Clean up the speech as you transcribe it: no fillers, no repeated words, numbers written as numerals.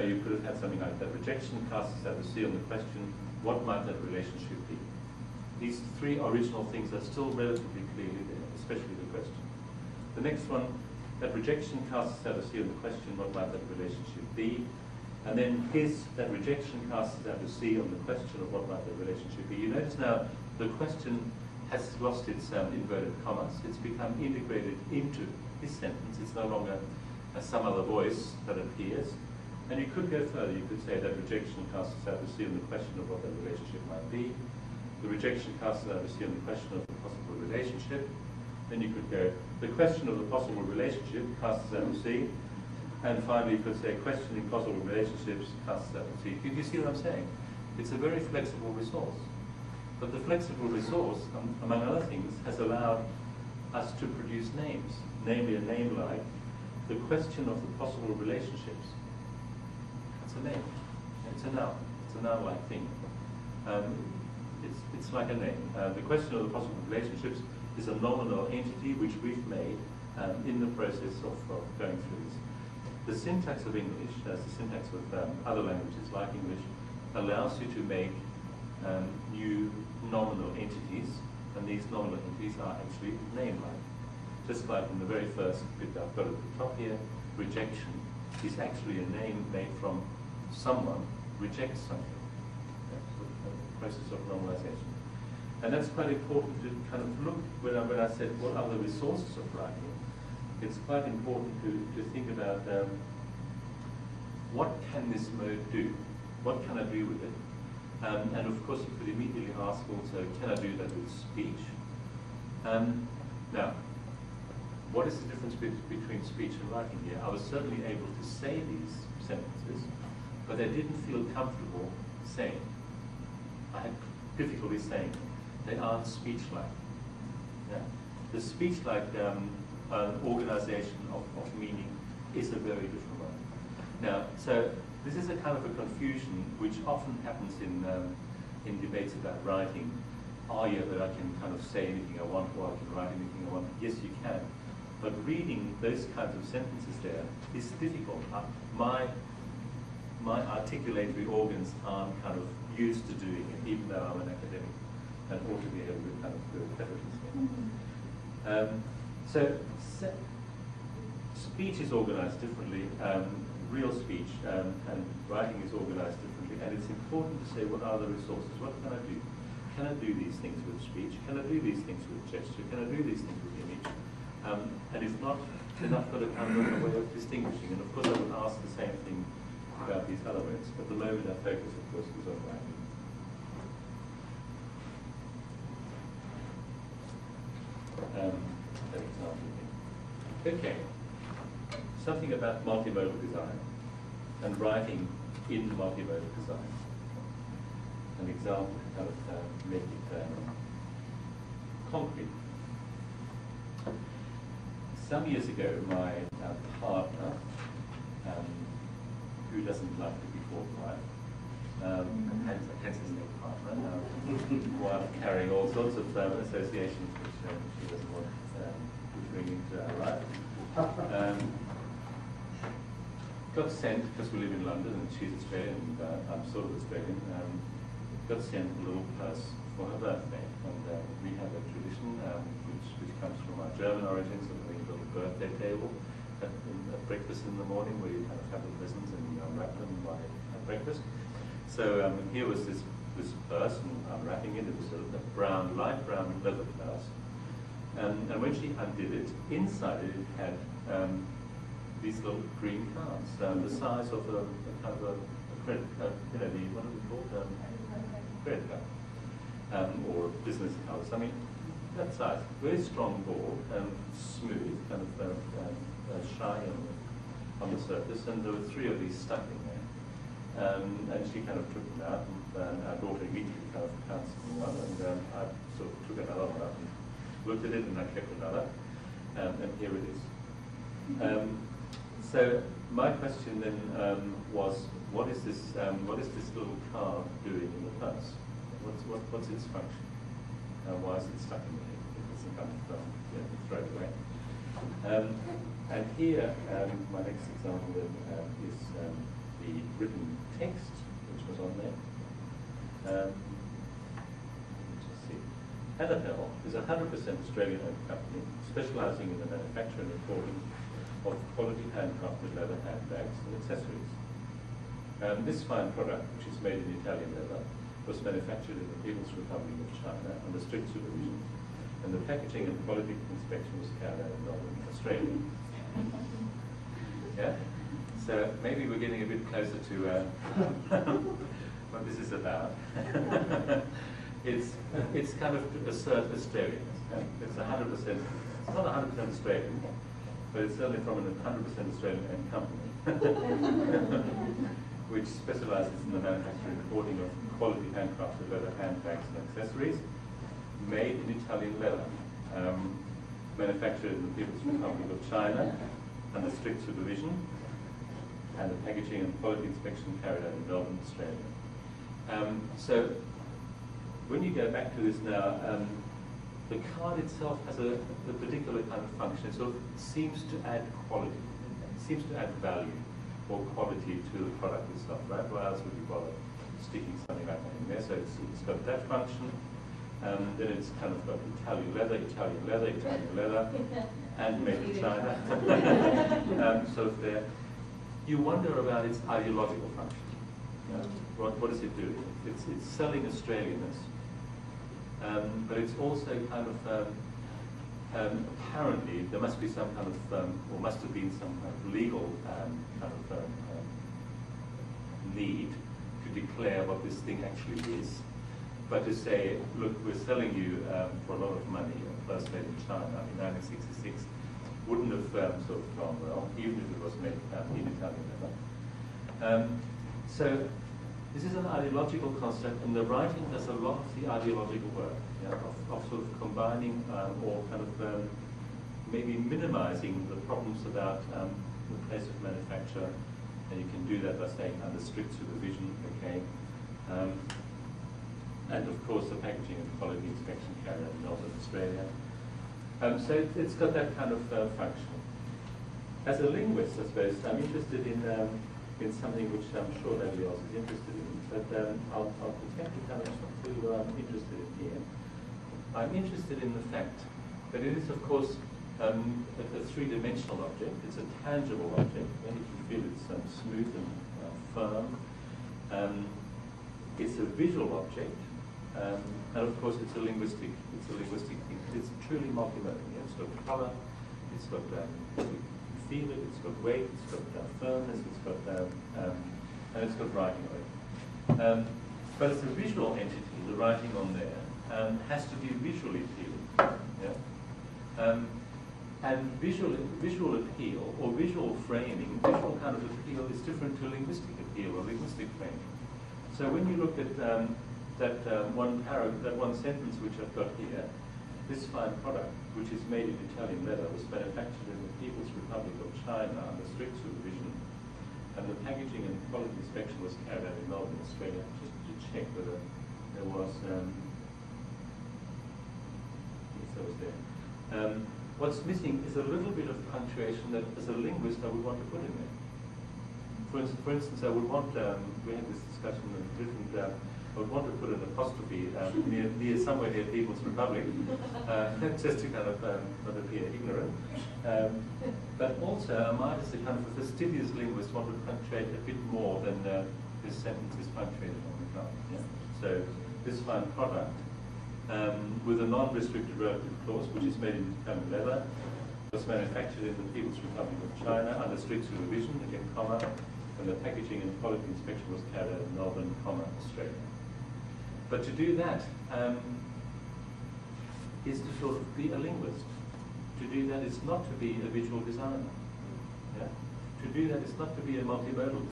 You could have had something like that. Rejection casts us out to sea on the question, what might that relationship be? These three original things are still relatively clearly there, especially the question. The next one, that rejection casts us out to sea on the question, what might that relationship be? And then that rejection casts us out to sea on the question of what might that relationship be. You notice now the question has lost its inverted commas. It's become integrated into this sentence. It's no longer some other voice that appears. And you could go further. You could say that rejection casts us out to sea on the question of what that relationship might be. The rejection casts us out to sea on the question of the possible relationship. Then you could go, the question of the possible relationship casts us out to sea. And finally, you could say, questioning possible relationships casts us out to sea. Do you see what I'm saying? It's a very flexible resource. But the flexible resource, among other things, has allowed us to produce names, namely a name like the question of the possible relationships. It's a name. It's a noun. It's a noun-like thing. It's like a name. The question of the possible relationships is a nominal entity which we've made in the process of going through this. The syntax of English, as the syntax of other languages like English, allows you to make new nominal entities, and these nominal entities are actually name-like. Just like in the very first bit I've got at the top here, rejection is actually a name made from someone rejects something. That's the process of normalization. And that's quite important to kind of look, when I said what are the resources of writing, it's quite important to think about what can this mode do? What can I do with it? And of course you could immediately ask also, can I do that with speech? Now, what is the difference between speech and writing here? I was certainly able to say these sentences, but I didn't feel comfortable saying. I had difficulty saying them. They aren't speech-like. Yeah? The speech-like organization of meaning is a very different one. Now, so this is a kind of a confusion which often happens in debates about writing. Oh yeah, that I can kind of say anything I want, or I can write anything I want. Yes, you can. But reading those kinds of sentences there is difficult. My articulatory organs aren't kind of used to doing it, even though I'm an academic and ought to be able to kind of do it better. So speech is organized differently, real speech and writing is organized differently, and it's important to say what are the resources, what can I do? Can I do these things with speech? Can I do these things with gesture? Can I do these things with image? And if not, then I've got a kind of a way of distinguishing. And of course I would ask the same thing about these other words. At the moment our focus, of course, is on writing. Okay, something about multimodal design and writing in multimodal design. An example to kind of make it concrete. Some years ago, my partner, who doesn't like to be called wife, hence his name partner, while carrying all sorts of associations which she doesn't want to bring into our life, got sent, because we live in London and she's Australian and I'm sort of Australian, got sent a little purse for her birthday. And we have a tradition which comes from our German origins of having a little birthday table at breakfast in the morning, where you kind of have the presents and you unwrap them at breakfast. So here was this purse, and unwrapping it. It was a light brown leather purse. And when she undid it, inside it had these little green cards, the size of a kind of a credit card, what are they called? Credit card, or business cards. I mean, that size, very strong board, smooth, kind of shiny on the surface, and there were 3 of these stuck in there. And she kind of took them out, and our daughter immediately kind of pounced on one, and I sort of took another one up and looked at it, and I kept another, and here it is. So my question then was, what is this little card doing in the purse? What's its function? Why is it stuck in there? It's some kind of throw it away. And here, my next example is the written text, which was on there. Let's see. Annabelle is a 100% Australian-owned company specialising in the manufacture and importing of quality handcrafted leather handbags and accessories. This fine product, which is made in Italian leather, was manufactured in the People's Republic of China under strict supervision, and the packaging and quality inspection was carried out in Melbourne, Australia. Yeah? So maybe we're getting a bit closer to what this is about. It's kind of assert Australian. It's 100%. It's not 100% Australian, but it's certainly from a 100% Australian-owned company, which specialises in the manufacture and importing of quality handcrafted leather handbags and accessories made in Italian leather, manufactured in the People's Republic of China under strict supervision, and the packaging and quality inspection carried out in Melbourne, Australia. So when you go back to this now, the card itself has a particular kind of function. It sort of seems to add quality, it seems to add value or quality to the product itself, right? Why else would you bother sticking something like that in there? So it's got that function. Then it's kind of got Italian leather, and made in China. sort of there. You wonder about its ideological function. What does it do? It's selling Australianness, but it's also kind of apparently there must be some kind of or must have been some kind of legal kind of need to declare what this thing actually is. But to say, look, we're selling you for a lot of money, first made in China in 1966, wouldn't have sort of gone well, even if it was made in Italian leather. So this is an ideological concept, and the writing does a lot of the ideological work, of sort of combining or kind of maybe minimizing the problems about the place of manufacture, and you can do that by saying under strict supervision, okay. And of course the packaging and quality inspection carried out in Melbourne, Australia. So it's got that kind of function. As a linguist, I suppose, I'm interested in something which I'm sure nobody else is interested in, but I'll attempt to tell you what I'm interested in here. I'm interested in the fact that it is, of course, a three-dimensional object. It's a tangible object, and you can feel it's smooth and firm. It's a visual object. And of course, it's a linguistic thing. It's truly multimodal. It's got colour, it's got you can feel it, it's got weight, it's got firmness, it's got and it's got writing on it. But as a visual entity, the writing on there has to be visually appealing. Yeah? And visual appeal or visual framing, visual kind of appeal is different to linguistic appeal or linguistic framing. So when you look at that one sentence which I've got here, this fine product, which is made in Italian leather, was manufactured in the People's Republic of China under strict supervision, and the packaging and quality inspection was carried out in Melbourne, Australia, just to check whether there was, yes, that was there. What's missing is a little bit of punctuation that, as a linguist, I would want to put in there. For instance, I would want, we had this discussion in different, I would want to put an apostrophe somewhere near People's Republic, just to kind of not appear ignorant. But also, I might, as a kind of a fastidious linguist, want to punctuate a bit more than this sentence is punctuated on the card. Yeah? So, this fine product, with a non-restricted relative clause, which is made in Italian leather, was manufactured in the People's Republic of China under strict supervision, again, comma, and the packaging and quality inspection was carried out in Melbourne, comma, Australia. But to do that is to sort of be a linguist. To do that is not to be a visual designer. Yeah? To do that is not to be a multimodal